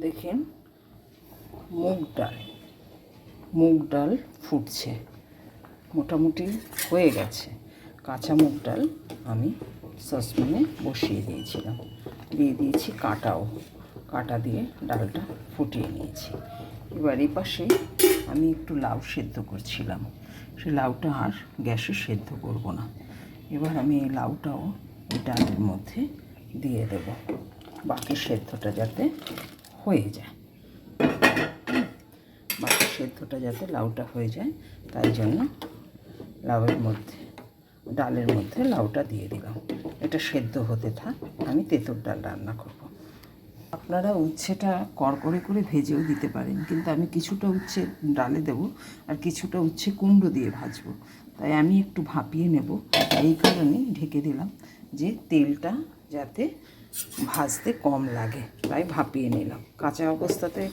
দেখেন মুগ ডাল ফুটছে, মোটামুটি হয়ে গেছে। কাঁচা মুগ ডাল আমি সসপ্যানে বসিয়ে দিয়েছিলাম, দিয়ে দিয়েছি কাটা দিয়ে ডালটা ফুটিয়ে নিয়েছি। এবার এই পাশে আমি একটু লাউ সেদ্ধ করছিলাম, সেই লাউটা আর গ্যাসে সেদ্ধ করব না। এবার আমি এই লাউটাও এই ডালের মধ্যে দিয়ে দেব, বাকি সেদ্ধটা যাতে হয়ে যায়, বাকি সেদ্ধটা যাতে লাউটা হয়ে যায়, তাই জন্য ডালের মধ্যে লাউটা দিয়ে দিলাম। এটা সেদ্ধ হতে থাক, আমি তেঁতুল ডাল রান্না করব। আপনারা উচ্ছেটা কড়কড়ে করে ভেজেও দিতে পারেন, কিন্তু আমি কিছুটা উচ্ছে ডালে দেব আর কিছুটা উচ্ছে কুমড়ো দিয়ে ভাজবো, তাই আমি একটু ভাপিয়ে নেব। এই কারণে ঢেকে দিলাম যে তেলটা যাতে ভাজতে কম লাগে, তাই ভাপিয়ে নিলাম। কাঁচা অবস্থাতে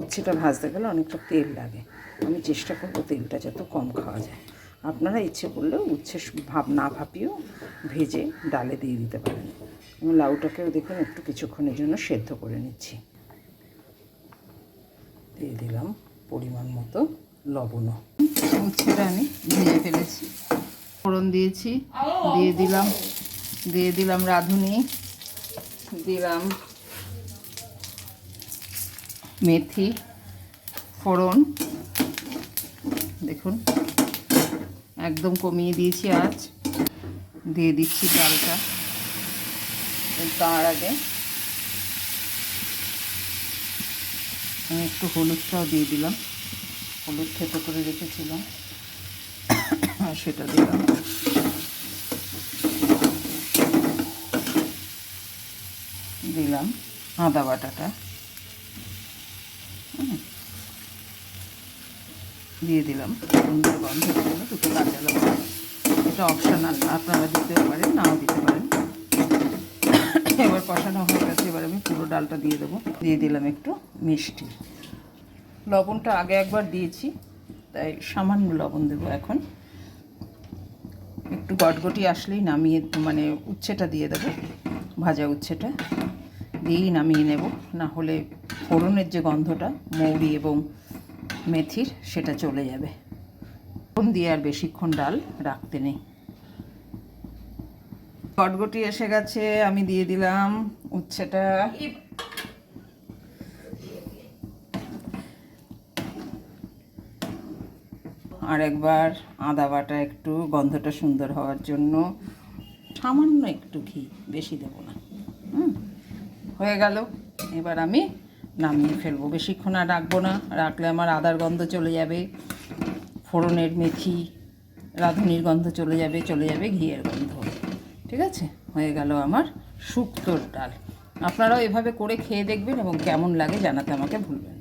উচ্ছেটা ভাজতে গেলে অনেকটা তেল লাগে, আমি চেষ্টা করব তেলটা যত কম খাওয়া যায়। আপনারা ইচ্ছে করলেও উচ্ছে না ভাপিয়েও ভেজে ডালে দিয়ে দিতে পারেন। আমি লাউটাকেও দেখুন একটু কিছুক্ষণের জন্য সেদ্ধ করে নিচ্ছি। দিয়ে দিলাম পরিমাণ মতো লবণও। উচ্ছেটা আমি ভেজে ফেলেছি, ফোড়ন দিয়েছি, দিয়ে দিলাম রাঁধুনি, দিলাম মেথি ফোড়ন, দেখুন একদম কমিয়ে দিয়েছি আঁচ। দিয়ে দিচ্ছি ডালটা। তার আগে আমি একটু হলুদটাও দিয়ে দিলাম, হলুদ থেতো করে রেখেছিলাম আর সেটা দিলাম। দিলাম আদা বাটাটা, দিয়ে দিলাম সুন্দর গন্ধের জন্য দুটো কাঁচা লঙ্কা। এটা অপশনাল, আপনারা দিতেও পারেন নাও দিতে পারেন। এবার কষানো হয়ে গেছে, এবার আমি পুরো ডালটা দিয়ে দেবো। দিয়ে দিলাম একটু মিষ্টি, লবণটা আগে একবার দিয়েছি তাই সামান্য লবণ দেবো এখন। একটু গটগটি আসলেই নামিয়ে উচ্ছেটা দিয়ে দেবো, ভাজা উচ্ছেটা দিয়েই নামিয়ে নেব, না হলে ফোড়নের যে গন্ধটা মৌরি এবং মেথির সেটা চলে যাবে। ফোড়ন দিয়ে আর বেশিক্ষণ ডাল রাখতে নেই। গটগটি এসে গেছে, আমি দিয়ে দিলাম উচ্ছেটা। আর একবার আদা বাটা একটু গন্ধটা সুন্দর হওয়ার জন্য সামান্য একটু ঘি, বেশি দেবো না। হয়ে গেল, এবার আমি নামিয়ে ফেলবো। বেশিক্ষণ আর রাখবো না, রাখলে আমার আদার গন্ধ চলে যাবে, ফোড়নের মেথি রাঁধুনির গন্ধ চলে যাবে ঘিয়ের গন্ধ। ঠিক আছে, হয়ে গেল আমার শুক্তোর ডাল। আপনারাও এভাবে করে খেয়ে দেখবেন এবং কেমন লাগে জানাতে আমাকে ভুলবেন না।